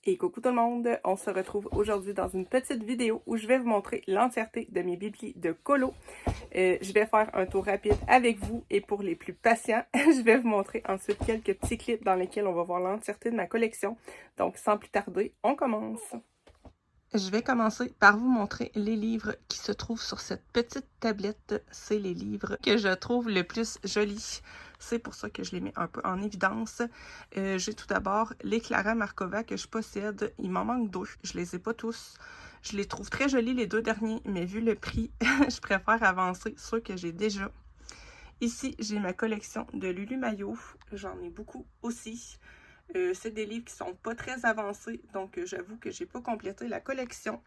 Et coucou tout le monde, on se retrouve aujourd'hui dans une petite vidéo où je vais vous montrer l'entièreté de mes biblis de colo. Je vais faire un tour rapide avec vous et pour les plus patients, je vais vous montrer ensuite quelques petits clips dans lesquels on va voir l'entièreté de ma collection. Donc sans plus tarder, on commence! Je vais commencer par vous montrer les livres qui se trouvent sur cette petite tablette. C'est les livres que je trouve le plus jolis. C'est pour ça que je les mets un peu en évidence. J'ai tout d'abord les Clara Markova que je possède. Il m'en manque deux. Je les ai pas tous. Je les trouve très jolis les deux derniers, mais vu le prix, je préfère avancer ceux que j'ai déjà. Ici, j'ai ma collection de Lulu Maillot. J'en ai beaucoup aussi. C'est des livres qui sont pas très avancés, donc j'avoue que j'ai pas complété la collection.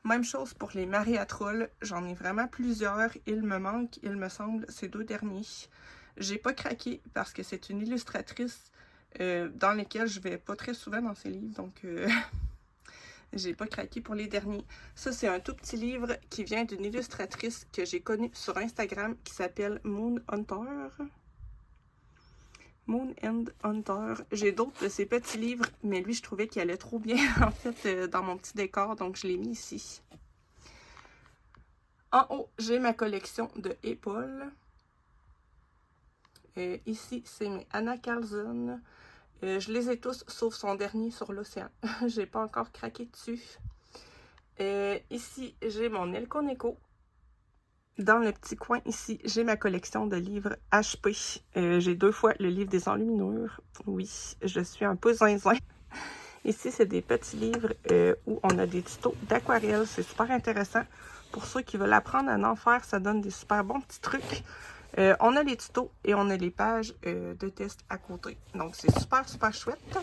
Même chose pour les Marie à Troll, j'en ai vraiment plusieurs. Il me manque, il me semble, ces deux derniers. J'ai pas craqué parce que c'est une illustratrice dans lesquelles je vais pas très souvent dans ces livres, donc j'ai pas craqué pour les derniers. Ça, c'est un tout petit livre qui vient d'une illustratrice que j'ai connue sur Instagram qui s'appelle Moon Hunter. Moon and Hunter. J'ai d'autres de ces petits livres, mais lui, je trouvais qu'il allait trop bien, en fait, dans mon petit décor, donc je l'ai mis ici. En haut, j'ai ma collection de épaules. Ici, c'est mes Anna Carlson. Je les ai tous, sauf son dernier sur l'océan. J'ai pas encore craqué dessus. Ici, j'ai mon Elko Neko. Dans le petit coin ici, j'ai ma collection de livres HP. J'ai deux fois le livre des enluminures. Oui, je suis un peu zinzin. Ici, c'est des petits livres où on a des tutos d'aquarelle. C'est super intéressant. Pour ceux qui veulent apprendre à en faire, ça donne des super bons petits trucs. On a les tutos et on a les pages de test à côté. Donc, c'est super, super chouette.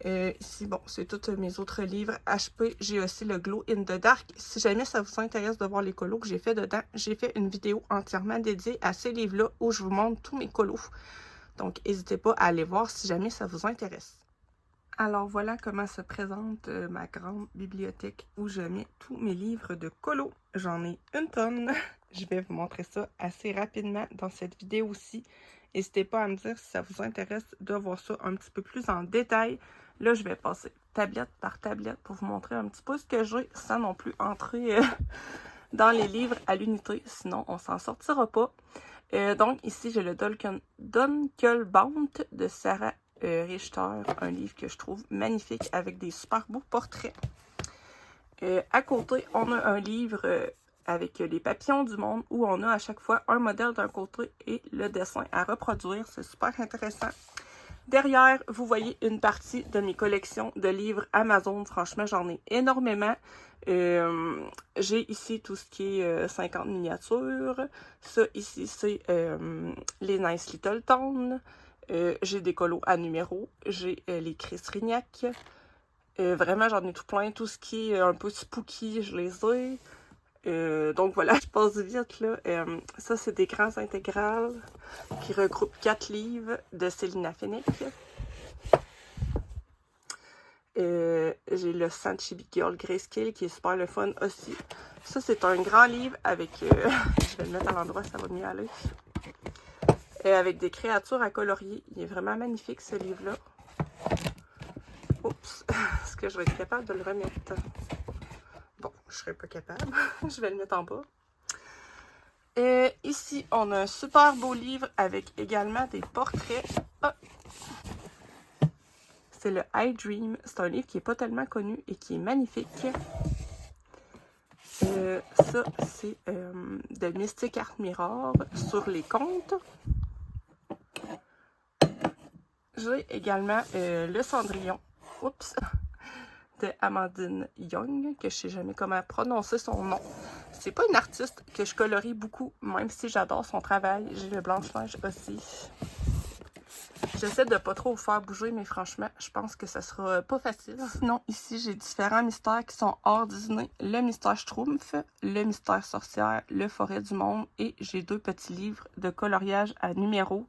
Ici, bon, c'est tous mes autres livres HP. J'ai aussi le Glow in the Dark. Si jamais ça vous intéresse de voir les colos que j'ai fait dedans, j'ai fait une vidéo entièrement dédiée à ces livres-là où je vous montre tous mes colos. Donc, n'hésitez pas à aller voir si jamais ça vous intéresse. Alors, voilà comment se présente ma grande bibliothèque où je mets tous mes livres de colo. J'en ai une tonne. Je vais vous montrer ça assez rapidement dans cette vidéo-ci. N'hésitez pas à me dire si ça vous intéresse de voir ça un petit peu plus en détail. Là, je vais passer tablette par tablette pour vous montrer un petit peu ce que j'ai sans non plus entrer dans les livres à l'unité. Sinon, on s'en sortira pas. Donc, ici, j'ai le Dunkelbound de Sarah Richter. Un livre que je trouve magnifique avec des super beaux portraits. À côté, on a un livre avec les papillons du monde où on a à chaque fois un modèle d'un côté et le dessin à reproduire. C'est super intéressant. Derrière, vous voyez une partie de mes collections de livres Amazon. Franchement, j'en ai énormément. J'ai ici tout ce qui est 50 miniatures. Ça, ici, c'est les Nice Little Town. J'ai des colos à numéro. J'ai les Chris Rignac. Vraiment, j'en ai tout plein. Tout ce qui est un peu spooky, je les ai. Donc voilà, je passe vite là. Ça, c'est des grands intégrales qui regroupent 4 livres de Célina Fenech. J'ai le Sanchibi Girl Grayscale qui est super le fun aussi. Ça, c'est un grand livre avec... je vais le mettre à l'endroit, ça va mieux aller. Avec des créatures à colorier. Il est vraiment magnifique ce livre-là. Oups, est-ce que je vais être capable de le remettre? Bon, je serai pas capable. Je vais le mettre en bas. Ici, on a un super beau livre avec également des portraits. Ah! C'est le I Dream. C'est un livre qui n'est pas tellement connu et qui est magnifique. Ça, c'est de Mystic Art Mirror sur les contes. J'ai également le Cendrillon. Oups! De Amandine Young, que je sais jamais comment prononcer son nom. C'est pas une artiste que je colorie beaucoup, même si j'adore son travail. J'ai le Blanche-Neige aussi. J'essaie de pas trop vous faire bouger, mais franchement, je pense que ça sera pas facile. Sinon, ici, j'ai différents mystères qui sont hors Disney. Le mystère Schtroumpf, le mystère sorcière, le forêt du monde, et j'ai deux petits livres de coloriage à numéro.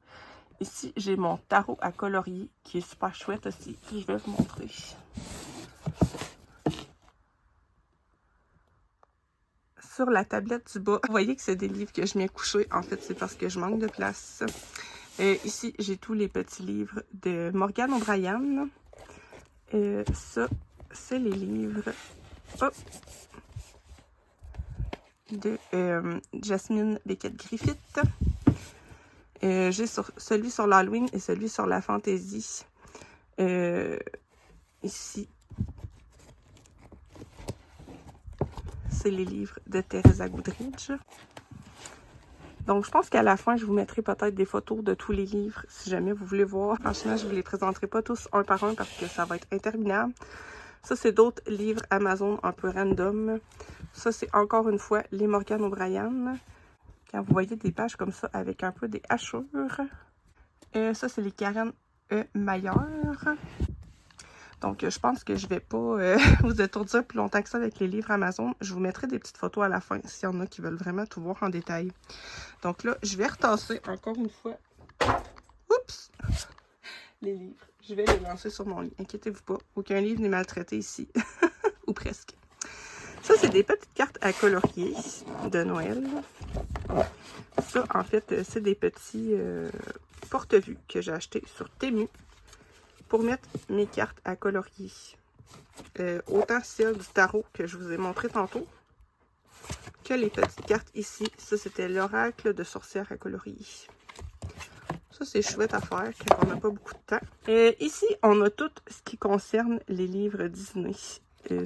Ici, j'ai mon tarot à colorier, qui est super chouette aussi, que je vais vous montrer. Sur la tablette du bas, vous voyez que c'est des livres que je mets couchés. En fait, c'est parce que je manque de place. Ici, j'ai tous les petits livres de Morgane O'Brien. Ça, c'est les livres de Jasmine Beckett-Griffith. J'ai celui sur l'Halloween et celui sur la fantasy. Ici, c'est les livres de Teresa Goodridge. Donc, je pense qu'à la fin, je vous mettrai peut-être des photos de tous les livres, si jamais vous voulez voir. Franchement, je ne vous les présenterai pas tous un par un parce que ça va être interminable. Ça, c'est d'autres livres Amazon un peu random. Ça, c'est encore une fois les Morgan O'Brien. Quand vous voyez des pages comme ça avec un peu des hachures. Ça, c'est les Karen Mayer. Donc, je pense que je vais pas vous étourdir plus longtemps que ça avec les livres Amazon. Je vous mettrai des petites photos à la fin s'il y en a qui veulent vraiment tout voir en détail. Donc là, je vais retasser encore une fois. Oups! Les livres. Je vais les lancer sur mon lit. Inquiétez-vous pas. Aucun livre n'est maltraité ici. Ou presque. Ça, c'est des petites cartes à colorier de Noël. Ça, en fait, c'est des petits porte-vue que j'ai achetés sur Temu pour mettre mes cartes à colorier. Autant celles du tarot que je vous ai montré tantôt que les petites cartes ici. Ça, c'était l'oracle de sorcière à colorier. Ça, c'est chouette à faire quand on n'a pas beaucoup de temps. Ici, on a tout ce qui concerne les livres Disney.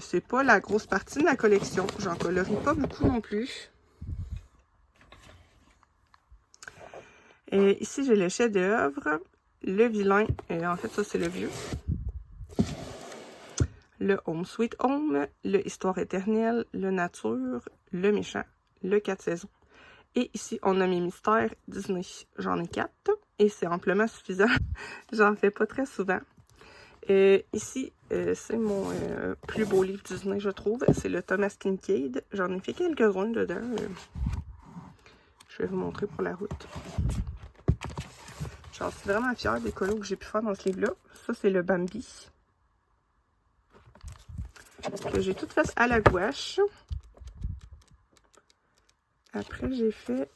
C'est pas la grosse partie de ma collection. J'en colorie pas beaucoup non plus. Ici, j'ai le chef-d'œuvre, le vilain. En fait, ça, c'est le vieux. Le Home Sweet Home, le Histoire éternelle, le Nature, le méchant, le 4 saisons. Et ici, on a mes mystères Disney. J'en ai 4 et c'est amplement suffisant. J'en fais pas très souvent. Ici, c'est mon plus beau livre Disney, je trouve. C'est le Thomas Kincaid. J'en ai fait quelques-uns dedans. Je vais vous montrer pour la route. J'en suis vraiment fière des colos que j'ai pu faire dans ce livre-là. Ça, c'est le Bambi. Que j'ai tout fait à la gouache. Après, j'ai fait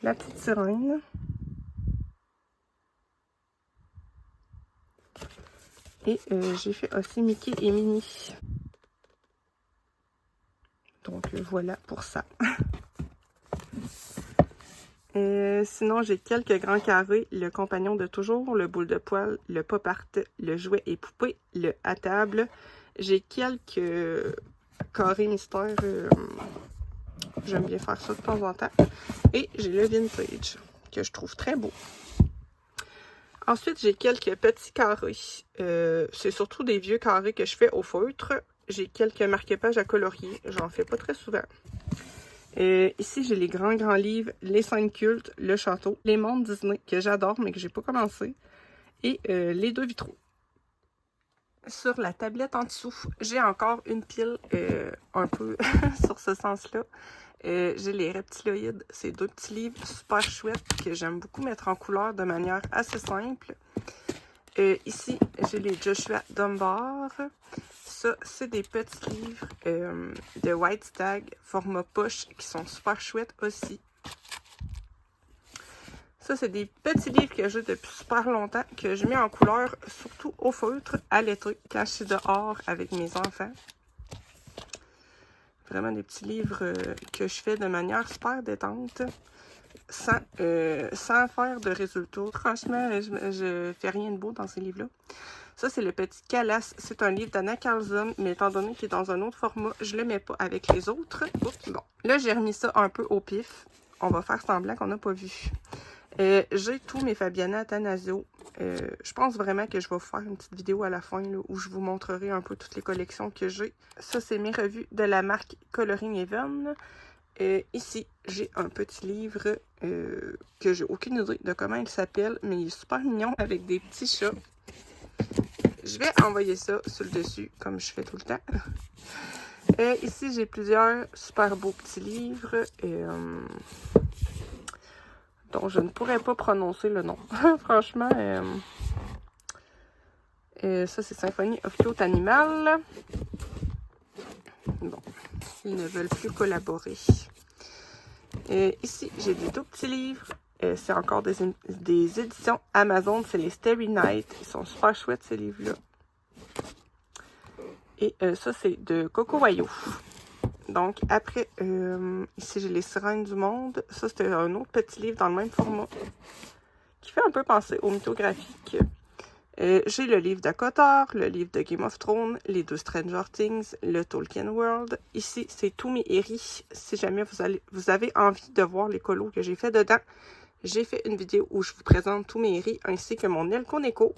la petite sirène. Et j'ai fait aussi Mickey et Minnie. Donc voilà pour ça. Sinon, j'ai quelques grands carrés. Le compagnon de toujours, le boule de poil, le pop art, le jouet et poupée, le à table. J'ai quelques carrés mystères. J'aime bien faire ça de temps en temps. Et j'ai le vintage, que je trouve très beau. Ensuite, j'ai quelques petits carrés. C'est surtout des vieux carrés que je fais au feutre. J'ai quelques marque-pages à colorier. J'en fais pas très souvent. Ici, j'ai les grands livres, les scènes cultes, le château, les mondes Disney, que j'adore, mais que j'ai pas commencé. Et les deux vitraux. Sur la tablette en dessous, j'ai encore une pile un peu sur ce sens-là. J'ai les reptiloïdes, c'est deux petits livres super chouettes que j'aime beaucoup mettre en couleur de manière assez simple. Ici, j'ai les Joshua Dunbar. Ça, c'est des petits livres de White Stag, format poche, qui sont super chouettes aussi. Ça, c'est des petits livres que j'ai depuis super longtemps, que je mets en couleur, surtout au feutre, à l'été, quand je suis dehors avec mes enfants. Vraiment des petits livres que je fais de manière super détente, sans faire de résultats. Franchement, je fais rien de beau dans ces livres-là. Ça, c'est le petit Calas. C'est un livre d'Anna Carlson, mais étant donné qu'il est dans un autre format, je le mets pas avec les autres. Oups, bon. Là, j'ai remis ça un peu au pif. On va faire semblant qu'on n'a pas vu. J'ai tous mes Fabiana Attanasio. Je pense vraiment que je vais vous faire une petite vidéo à la fin là, où je vous montrerai un peu toutes les collections que j'ai. Ça, c'est mes revues de la marque Coloring Even. Ici, j'ai un petit livre que j'ai aucune idée de comment il s'appelle, mais il est super mignon avec des petits chats. Je vais envoyer ça sur le dessus, comme je fais tout le temps. Ici, j'ai plusieurs super beaux petits livres dont je ne pourrais pas prononcer le nom. Franchement, ça, c'est Symphony of Cute Animal. Bon, ils ne veulent plus collaborer. Ici, j'ai des tout petits livres c'est encore des éditions Amazon. C'est les Starry Night. Ils sont super chouettes, ces livres-là. Et ça, c'est de Coco Wayou. Donc, après, ici, j'ai les Sirènes du Monde. Ça, c'était un autre petit livre dans le même format qui fait un peu penser au mythographique. J'ai le livre de Cotard, le livre de Game of Thrones, les 2 Stranger Things, le Tolkien World. Ici, c'est Tumi Eri. Si jamais vous avez envie de voir les colos que j'ai fait dedans, j'ai fait une vidéo où je vous présente Tumi Eri ainsi que mon Nelko Neko.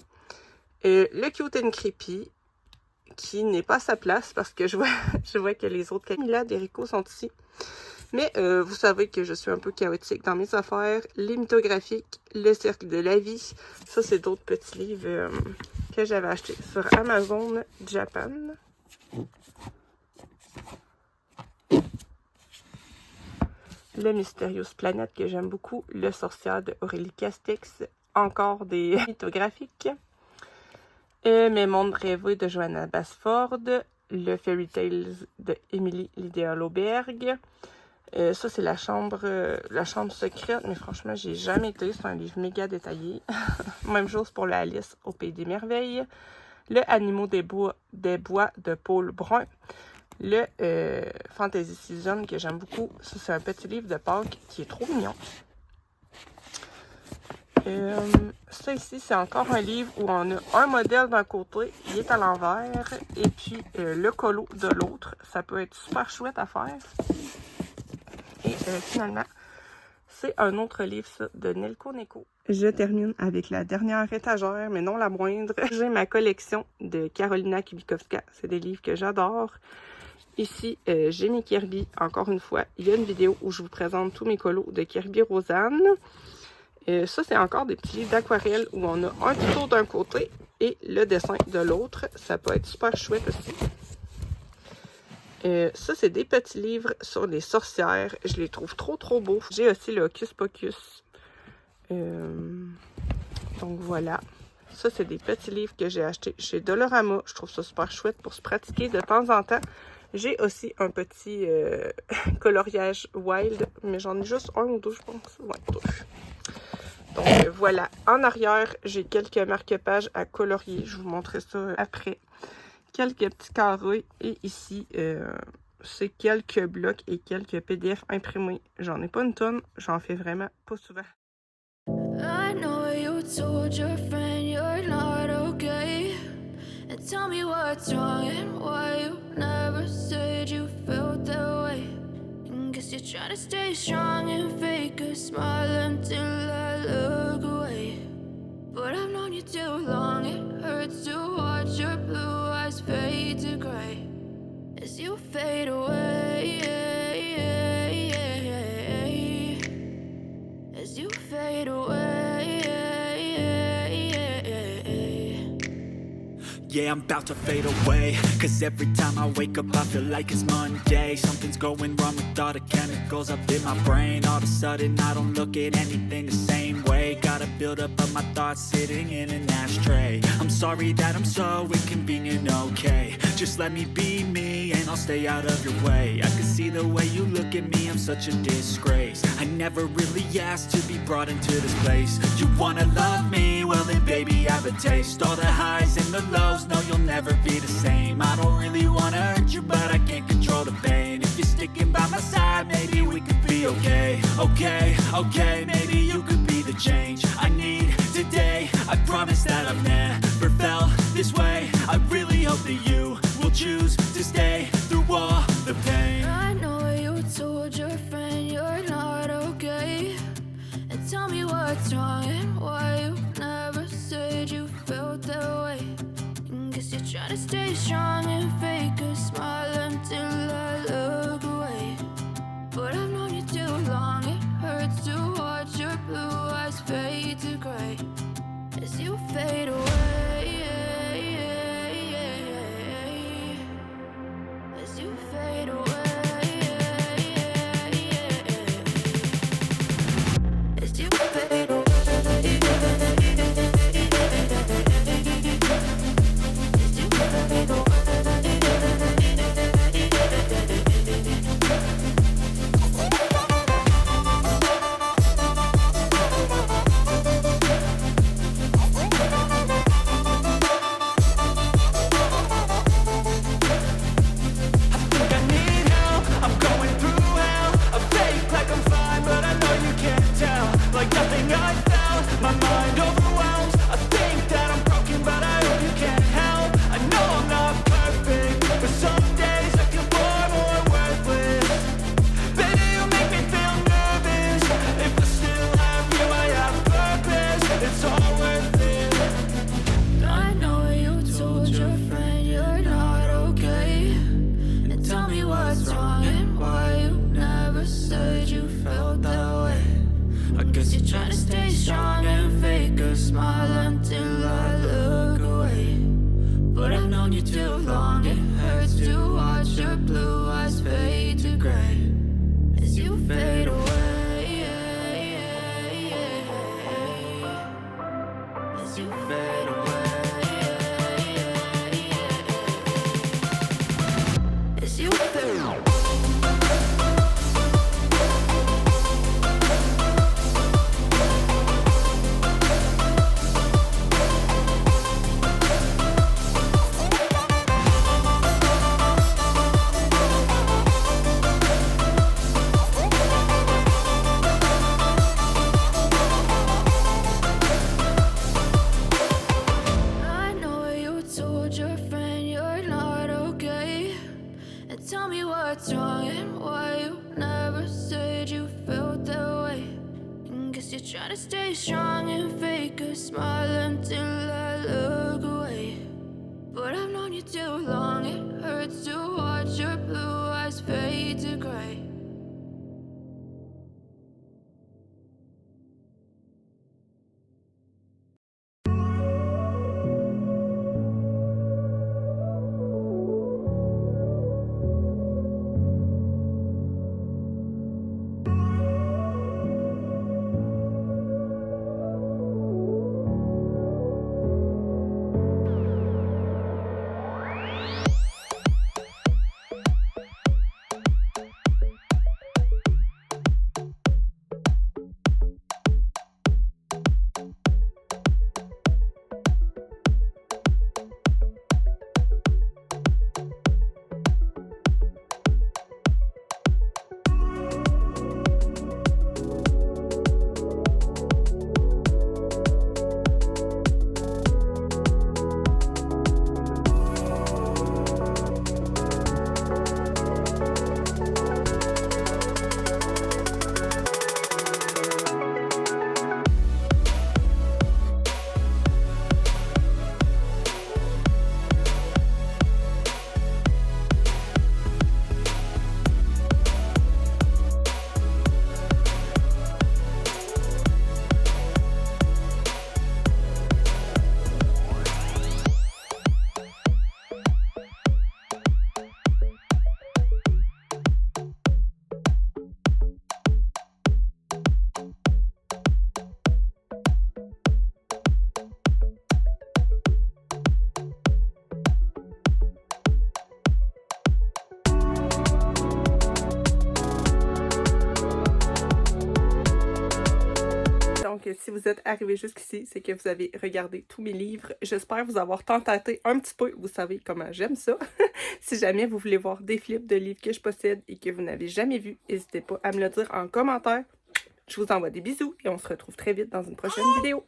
Le Cute and Creepy, qui n'est pas à sa place parce que je vois que les autres Camilla d'Erico sont ici. Mais vous savez que je suis un peu chaotique dans mes affaires. Les mythographiques, le cercle de la vie. Ça, c'est d'autres petits livres que j'avais achetés sur Amazon Japan. Le Mysterious Planet que j'aime beaucoup. Le Sorcière de Aurélie Castex. Encore des mythographiques. Mes mondes rêvés de Johanna Basford. Le Fairy Tales de Emily Lydia Loberg. Ça, c'est la chambre secrète, mais franchement, j'ai jamais été. C'est un livre méga détaillé. Même chose pour le Alice au Pays des Merveilles. Le Animaux des bois de Paul Brun. Le Fantasy Season que j'aime beaucoup. Ça, c'est un petit livre de Pâques qui est trop mignon. Ça ici, c'est encore un livre où on a un modèle d'un côté, il est à l'envers, et puis le colo de l'autre. Ça peut être super chouette à faire. Et finalement, c'est un autre livre, ça, de Nelko Neko. Je termine avec la dernière étagère, mais non la moindre. J'ai ma collection de Karolina Kubikowska. C'est des livres que j'adore. Ici, j'ai mes Kirby. Encore une fois, il y a une vidéo où je vous présente tous mes colos de Kirby Rosanne. Ça, c'est encore des petits livres d'aquarelle où on a un tuto d'un côté et le dessin de l'autre. Ça peut être super chouette aussi. Ça, c'est des petits livres sur les sorcières. Je les trouve trop beaux. J'ai aussi le Hocus Pocus. Donc voilà. Ça, c'est des petits livres que j'ai achetés chez Dollarama. Je trouve ça super chouette pour se pratiquer de temps en temps. J'ai aussi un petit coloriage wild, mais j'en ai juste un ou deux, je pense. Ouais, deux. Donc voilà. En arrière, j'ai quelques marque-pages à colorier. Je vous montrerai ça après. Quelques petits carrés. Et ici, c'est quelques blocs et quelques PDF imprimés. J'en ai pas une tonne. J'en fais vraiment pas souvent. I know you told your friend you're not okay. And tell me what's wrong and why you never said you felt that way. And guess you're trying to stay strong and fake a smile until I look away. But I've known you too long, it hurts to watch your blue eyes fade to gray as you fade away, as you fade away. Yeah, I'm about to fade away, cause every time I wake up I feel like it's Monday. Something's going wrong with all the chemicals up in my brain. All of a sudden I don't look at anything the same way. Got a buildup of my thoughts sitting in an ashtray. I'm sorry that I'm so inconvenient, okay. Just let me be me and I'll stay out of your way. I can see the way you look at me, I'm such a disgrace. I never really asked to be brought into this place. You wanna love me? Well then baby I have a taste. All the highs and the lows, no you'll never be the same. I don't really wanna hurt you but I can't control the pain. If you're sticking by my side maybe we could be okay. Okay, maybe you could be the change I need today. I promise that I've never felt this way. I really hope that you will choose to stay through all the pain. I know you told your friend you're not okay. And tell me what's wrong and why you never said you felt that way. And guess you're trying to stay strong and fake a smile until I look away. But I've known you too long, it hurts to watch your blue eyes fade to gray as you fade away, as you fade away, as you fade away. to fade away. As you fade away. Tell me what's wrong and why you never said you felt that way. And guess you're trying to stay strong and fake a smile until I look away. But I've known you too long, it hurts to watch your blue eyes fade to gray. Donc, si vous êtes arrivé jusqu'ici, c'est que vous avez regardé tous mes livres. J'espère vous avoir tentaté un petit peu. Vous savez comment j'aime ça. Si jamais vous voulez voir des flips de livres que je possède et que vous n'avez jamais vus, n'hésitez pas à me le dire en commentaire. Je vous envoie des bisous et on se retrouve très vite dans une prochaine vidéo.